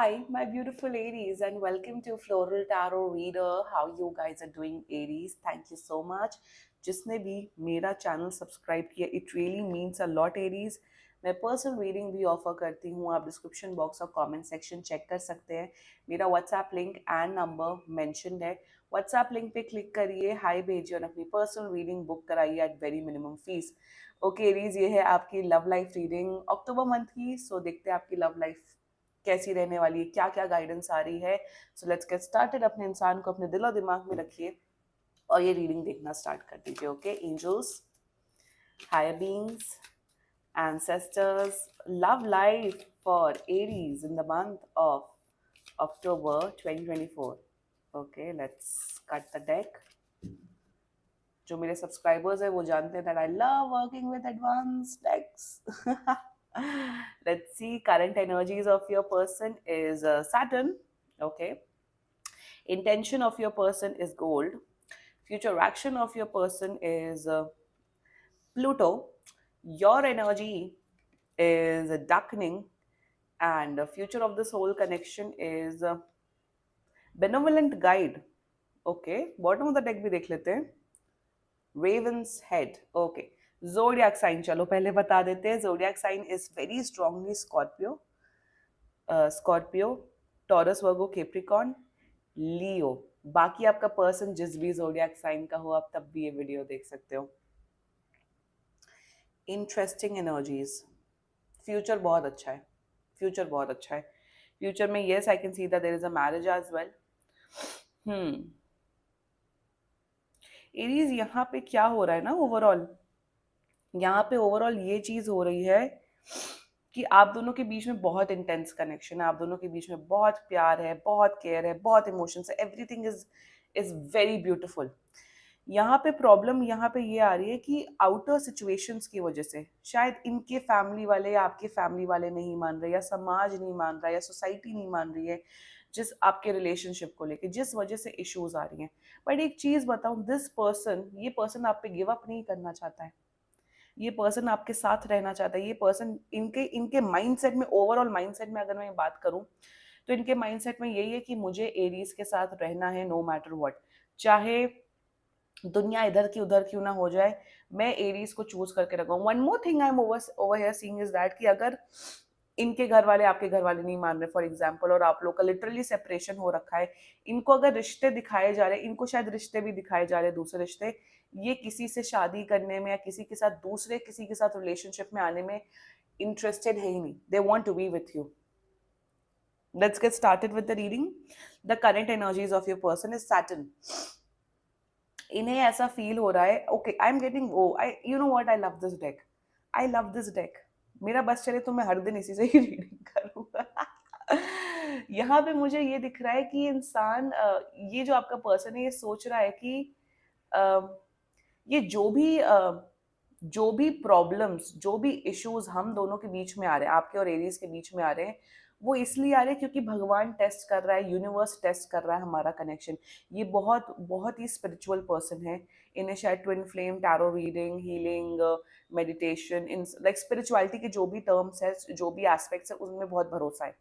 Hi, my beautiful Aries, and welcome to Floral Tarot Reader. How you guys are doing, Aries? Thank you so much. जिसने भी मेरा channel subscribe किया, it really means a lot, Aries. मैं personal reading भी offer करती हूँ। आप description box और कमेंट सेक्शन चेक कर सकते हैं। मेरा WhatsApp link and number mentioned है। व्हाट्सएप लिंक पे क्लिक करिए, हाई भेजिए और अपनी पर्सनल रीडिंग बुक कराइए at very minimum fees. Okay Aries, ये है आपकी love life reading October month की। सो देखते हैं आपकी लव लाइफ कैसी रहने वाली है, क्या क्या गाइडेंस आ रही है। So let's get started. अपने इंसान को अपने दिल और दिमाग में रखिए और ये रीडिंग देखना स्टार्ट कर दीजिए। Okay angels, higher beings, ancestors, love life for Aries in the month of October 2024. Okay, let's cut the deck. जो मेरे सब्सक्राइबर्स है वो जानते हैं that I love working with advanced decks. Let's see. Current energies of your person is Saturn. Okay. Intention of your person is gold. Future action of your person is Pluto. Your energy is darkening, and the future of this whole connection is benevolent guide. Okay, bottom of the deck भी देख लेते हैं। Raven's head. Okay, zodiac sign चलो पहले बता देते हैं। Zodiac sign is very strongly Scorpio, Taurus, Virgo, Capricorn, Leo. बाकी आपका पर्सन जिस भी जोडियाक साइन का हो, आप तब भी ये वीडियो देख सकते हो। Interesting energies. फ्यूचर बहुत अच्छा है, फ्यूचर बहुत अच्छा है। फ्यूचर में yes I can see that there is a marriage as well. Aries, यहाँ पे क्या हो रहा है ना, ओवरऑल यहाँ पे ओवरऑल ये चीज हो रही है कि आप दोनों के बीच में बहुत इंटेंस कनेक्शन है, आप दोनों के बीच में बहुत प्यार है, बहुत केयर है, बहुत इमोशंस है। Everything is very beautiful. यहाँ पे प्रॉब्लम यहाँ पे ये आ रही है कि आउटर सिचुएशंस की वजह से शायद इनके फैमिली वाले या आपके फैमिली वाले नहीं मान रहे, या समाज नहीं मान रहा, या सोसाइटी नहीं मान रही है जिस आपके रिलेशनशिप को लेके, जिस वजह से इश्यूज आ रही हैं। बट एक चीज बताऊं, दिस पर्सन, ये पर्सन आप पे गिव अप नहीं करना चाहता है। ये पर्सन आपके साथ रहना चाहता है। ये पर्सन, इनके इनके माइंडसेट में, ओवरऑल माइंडसेट में अगर मैं बात करूं तो इनके माइंडसेट में यही है कि मुझे एरीज के साथ रहना है, नो मैटर व्हाट। चाहे दुनिया इधर की उधर क्यों ना हो जाए, मैं एरीज को चूज करके रखूंगा। One more thing I am over here seeing is that कि अगर इनके घर वाले आपके घर वाले नहीं मान रहे फॉर एग्जाम्पल, और आप लोग का लिटरली सेपरेशन हो रखा है, इनको अगर रिश्ते दिखाए जा रहे हैं, इनको शायद रिश्ते भी दिखाए जा रहे हैं, दूसरे रिश्ते, ये किसी से शादी करने में या किसी के साथ, दूसरे किसी के साथ रिलेशनशिप में आने में इंटरेस्टेड है ही नहीं। They want to be with you. Let's get started with the reading. The current energies of your person is Saturn. इन्हें ऐसा फील हो रहा है, okay I am getting, oh I you know what, I love this deck, I love this deck. मेरा बस चले तो मैं हर दिन इसी से ही रीडिंग करूंगा। यहाँ पे मुझे ये दिख रहा है कि इंसान, ये जो आपका पर्सन है, ये सोच रहा है कि अ, ये जो भी प्रॉब्लम्स, जो भी इश्यूज हम दोनों के बीच में आ रहे हैं, आपके और एरीज के बीच में आ रहे हैं, वो इसलिए आ रहे हैं क्योंकि भगवान टेस्ट कर रहा है, यूनिवर्स टेस्ट कर रहा है हमारा कनेक्शन। ये बहुत बहुत ही स्पिरिचुअल पर्सन है। इन्हें शायद twin flame, tarot reading, healing, meditation, in like spirituality के जो भी टर्म्स है, जो भी एस्पेक्ट्स है, उनमें बहुत भरोसा है।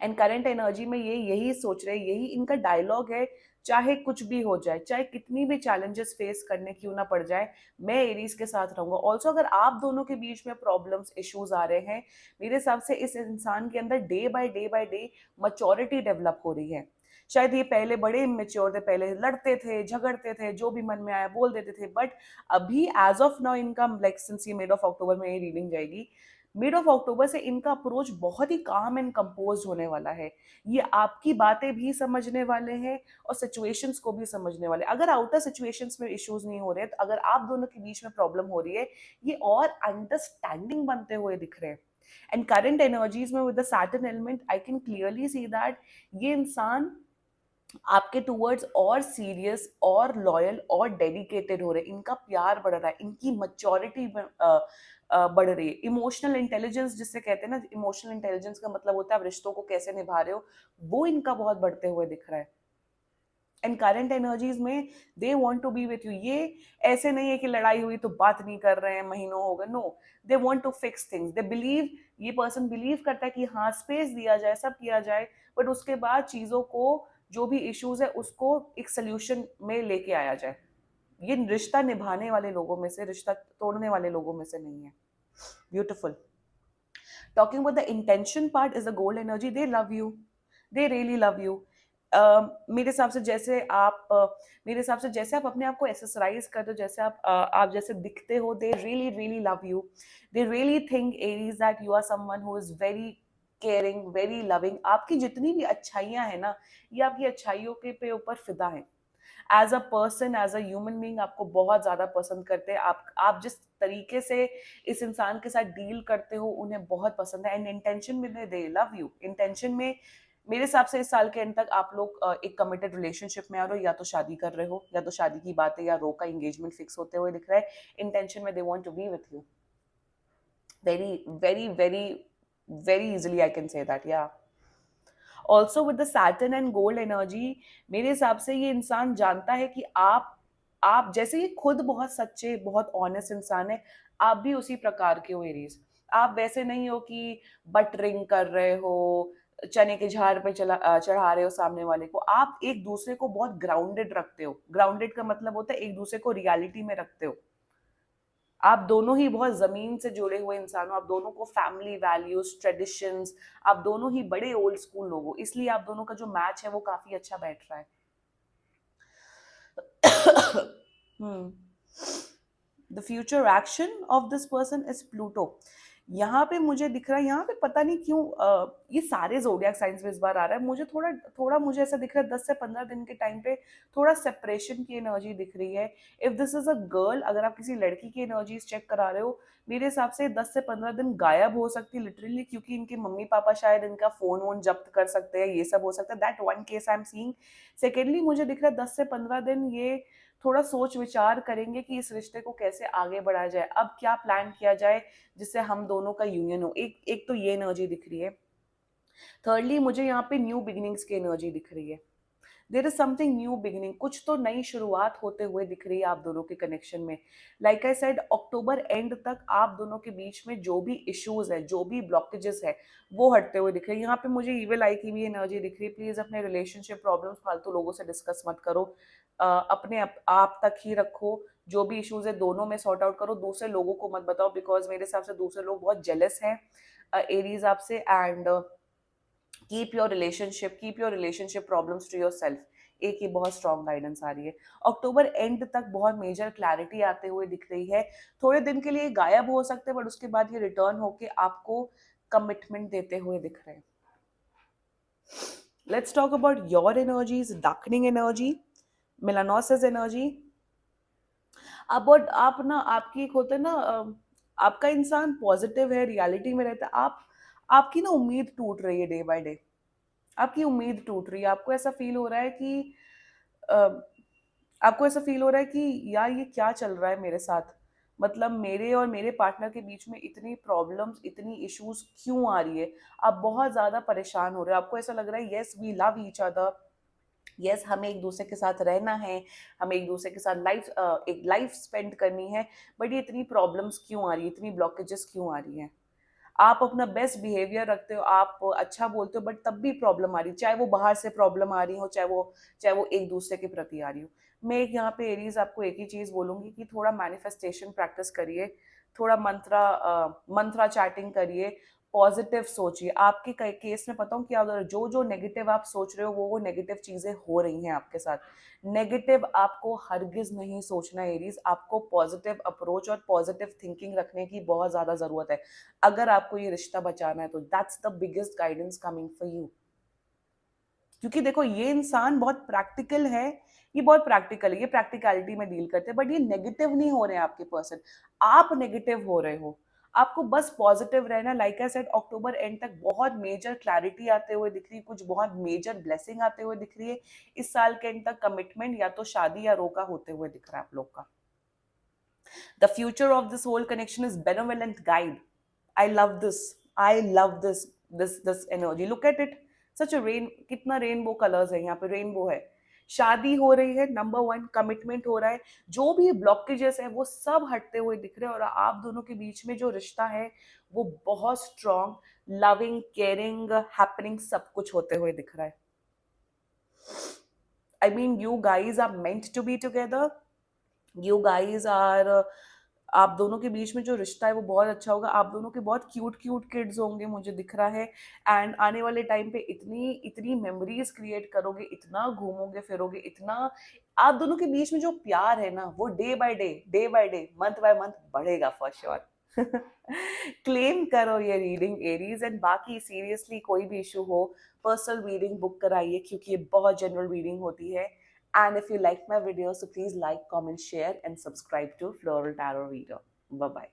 एंड करंट एनर्जी में ये यही सोच रहे, यही इनका डायलॉग है। चाहे कुछ भी हो जाए, चाहे कितनी भी चैलेंजेस फेस करने क्यों ना पड़ जाए, मैं एरीज के साथ रहूंगा। ऑल्सो अगर आप दोनों के बीच में प्रॉब्लम्स, इश्यूज आ रहे हैं, मेरे हिसाब से इस इंसान के अंदर day by day maturity develop हो रही है। शायद ये पहले बड़े इमेच्योर थे, पहले लड़ते थे, झगड़ते थे, जो भी मन में आया बोल देते थे, बट अभी एज ऑफ नाउ इनका, लाइक सिंस ये मिड ऑफ अक्टूबर में ये रीडिंग जाएगी, मिड ऑफ अक्टूबर से इनका अप्रोच बहुत ही काम एंड कंपोज होने वाला है। ये आपकी बातें भी समझने वाले हैं और सिचुएशंस को भी समझने वाले। अगर आउटर सिचुएशंस में इश्यूज नहीं हो रहे, तो अगर आप दोनों के बीच में प्रॉब्लम हो रही है, ये और अंडरस्टैंडिंग बनते हुए दिख रहे हैं। एंड करंट एनर्जीज में with the Saturn element I can clearly see that ये इंसान आपके टूवर्ड्स और सीरियस और लॉयल और डेडिकेटेड हो रहे हैं। इनका प्यार बढ़ रहा है, इनकी मच्योरिटी बढ़ रही है। इमोशनल इंटेलिजेंस जिससे कहते हैं ना, इमोशनल इंटेलिजेंस का मतलब होता है आप रिश्तों को कैसे निभा रहे हो, वो इनका बहुत बढ़ते हुए दिख रहा है। एंड करंट एनर्जीज में they want to be with you. ये ऐसे नहीं है कि लड़ाई हुई तो बात नहीं कर रहे हैं, महीनों हो गए, no, they want to fix things, they believe, ये पर्सन बिलीव करता है कि हाँ स्पेस दिया जाए, सब किया जाए, बट उसके बाद चीजों को, जो भी इश्यूज है उसको एक सोल्यूशन में लेके आया जाए। ये रिश्ता निभाने वाले लोगों में से, रिश्ता तोड़ने वाले लोगों में से नहीं है। Beautiful. Talking about the intention part is the gold energy. They love you, they really love you. मेरे हिसाब से जैसे आप मेरे हिसाब से जैसे आप अपने आप को एक्सरसाइज करते हो, जैसे आप जैसे दिखते हो, they really really love you, they really think Aries that you are someone who is very caring, very loving. आपकी जितनी भी अच्छाइयाँ हैं ना, ये आपकी अच्छाइयों के पे ऊपर फिदा है। As a person, as a human being आपको बहुत ज्यादा पसंद करते हैं। आप जिस तरीके से इस इंसान के साथ डील करते हो उन्हें बहुत पसंद है। एंड इंटेंशन में दे लव यू। इंटेंशन में मेरे हिसाब से इस साल के एंड तक आप लोग एक कमिटेड रिलेशनशिप में आ रहे हो, या तो शादी कर रहे हो, या तो शादी की बात है, या रो का एंगेजमेंट फिक्स होते हुए दिख रहा है। इंटेंशन में they want to be with you very very very very easily, I can say that, yeah. Also with the Saturn and gold energy, मेरे हिसाब से ये इंसान जानता है कि आप जैसे ये खुद बहुत सच्चे, बहुत ऑनेस्ट इंसान है, आप भी उसी प्रकार के हो एरीज। आप वैसे नहीं हो कि बटरिंग कर रहे हो, चने के झाड़ पे चढ़ा रहे हो सामने वाले को। आप एक दूसरे को बहुत ग्राउंडेड रखते हो। ग्राउंडेड का मतलब होता है एक दूसरे को रियलिटी में रखते हो। आप दोनों ही बहुत जमीन से जुड़े हुए इंसान हो। आप दोनों को फैमिली वैल्यूज, ट्रेडिशंस, आप दोनों ही बड़े ओल्ड स्कूल लोग हो, इसलिए आप दोनों का जो मैच है वो काफी अच्छा बैठ रहा है। The future action of this person is Pluto. यहाँ पे मुझे दिख रहा है, यहाँ पे पता नहीं क्यों ये सारे जोडियाक साइंस में इस बार आ रहा है। मुझे थोड़ा थोड़ा मुझे ऐसा दिख रहा है 10 से 15 दिन के टाइम पे थोड़ा सेपरेशन की एनर्जी दिख रही है। If this is a girl, अगर आप किसी लड़की की एनर्जीज चेक करा रहे हो, मेरे हिसाब से 10 से 15 दिन गायब हो सकती है लिटरली, क्योंकि इनके मम्मी पापा शायद इनका फोन वोन जब्त कर सकते हैं, ये सब हो सकता है। That one case I am seeing. Secondly मुझे दिख रहा है 10 से 15 दिन ये थोड़ा सोच विचार करेंगे कि इस रिश्ते को कैसे आगे बढ़ाया जाए, अब क्या प्लान किया जाए जिससे हम दोनों का यूनियन हो। एक एक तो ये एनर्जी दिख रही है। थर्डली मुझे यहाँ पे न्यू बिगिनिंग्स की एनर्जी दिख रही है। There is something new beginning, कुछ तो नई शुरुआत होते हुए दिख रही है आप दोनों के कनेक्शन में। Like I said, October and तक आप दोनों के बीच में जो भी इश्यूज है, जो भी ब्लॉकेजेस है, वो हटते हुए दिख रहे हैं। यहाँ पे मुझे इविल आई की भी एनर्जी दिख रही है। प्लीज अपने रिलेशनशिप प्रॉब्लम्स फालतू लोगों से डिस्कस मत करो, अपने आप तक ही रखो। जो भी इश्यूज है दोनों में सॉर्ट आउट करो, दूसरे लोगों को मत बताओ, बिकॉज मेरे हिसाब से दूसरे लोग बहुत जेलस हैं एरीज आपसे। And keep your relationship problems to yourself. एक ही बहुत स्ट्रॉन्ग गाइडेंस आ रही है। अक्टूबर एंड तक बहुत मेजर क्लैरिटी आते हुए दिख रही है। थोड़े दिन के लिए गायब हो सकते हैं, बट उसके बाद ये रिटर्न होके आपको कमिटमेंट देते हुए दिख रहे हैं। Let's talk about your energies. Darkening energy, melanosis energy. About आप ना, आपकी एक होता है ना, आपका इंसान पॉजिटिव है, रियलिटी में रहता है। आपकी ना उम्मीद टूट रही है डे बाय डे। आपकी उम्मीद टूट रही है। आपको ऐसा फील हो रहा है कि अ, आपको ऐसा फील हो रहा है कि यार ये क्या चल रहा है मेरे साथ, मतलब मेरे और मेरे पार्टनर के बीच में इतनी प्रॉब्लम्स, इतनी इश्यूज क्यों आ रही है। आप बहुत ज्यादा परेशान हो रहे हो। आपको ऐसा लग रहा है yes we love each other, yes हमें एक दूसरे के साथ रहना है, हमें एक दूसरे के साथ एक लाइफ स्पेंड करनी है, बट ये इतनी प्रॉब्लम्स क्यों आ रही है, इतनी ब्लॉकेजेस क्यों आ रही हैं। आप अपना बेस्ट बिहेवियर रखते हो, आप अच्छा बोलते हो, बट तब भी प्रॉब्लम आ रही है, चाहे वो बाहर से प्रॉब्लम आ रही हो, चाहे वो एक दूसरे के प्रति आ रही हो। मैं एक यहाँ पे एरीज आपको एक ही चीज बोलूंगी कि थोड़ा मैनिफेस्टेशन प्रैक्टिस करिए, थोड़ा मंत्रा चैटिंग करिए, पॉजिटिव सोचिए। आपके केस में पता हूँ क्या होता है, जो जो नेगेटिव आप सोच रहे हो वो नेगेटिव चीजें हो रही हैं आपके साथ। नेगेटिव आपको हरगिज नहीं सोचना एरीज, आपको पॉजिटिव अप्रोच और पॉजिटिव थिंकिंग रखने की बहुत ज्यादा जरूरत है अगर आपको ये रिश्ता बचाना है। तो that's the biggest guidance coming for you. क्योंकि देखो ये इंसान बहुत प्रैक्टिकल है, ये बहुत प्रैक्टिकल है, ये प्रैक्टिकलिटी में डील करते हैं, बट ये नेगेटिव नहीं हो रहे हैं आपके पर्सन, आप नेगेटिव हो रहे हो। आपको बस पॉजिटिव रहना। Like I said, October and तक बहुत मेजर क्लैरिटी आते हुए दिख रही है, कुछ बहुत मेजर ब्लेसिंग आते हुए दिख रही है। इस साल के एंड तक कमिटमेंट या तो शादी या रोका होते हुए दिख रहा है आप लोग का। The future of this whole connection is benevolent guide. I love this. I love this energy. Look at it. Such a rain, कितना रेनबो कलर्स है यहाँ पे, रेनबो है। शादी हो रही है, नंबर वन, कमिटमेंट हो रहा है, जो भी ब्लॉकेजेस है वो सब हटते हुए दिख रहे हैं, और आप दोनों के बीच में जो रिश्ता है वो बहुत स्ट्रांग, लविंग, केयरिंग, हैपनिंग सब कुछ होते हुए दिख रहा है. I mean, you guys are meant to be together. You guys are आप दोनों के बीच में जो रिश्ता है वो बहुत अच्छा होगा. आप दोनों के बहुत क्यूट क्यूट किड्स होंगे, मुझे दिख रहा है. एंड आने वाले टाइम पे इतनी इतनी मेमोरीज क्रिएट करोगे, इतना घूमोगे फिरोगे, इतना आप दोनों के बीच में जो प्यार है ना वो day by day, month by month बढ़ेगा फॉर श्योर. क्लेम करो ये रीडिंग एरीज. एंड बाकी सीरियसली कोई भी इशू हो, पर्सनल रीडिंग बुक कराइए, क्योंकि ये बहुत जनरल रीडिंग होती है. And if you like my video, so please like, comment, share, and subscribe to Floral Tarot Reader. Bye bye.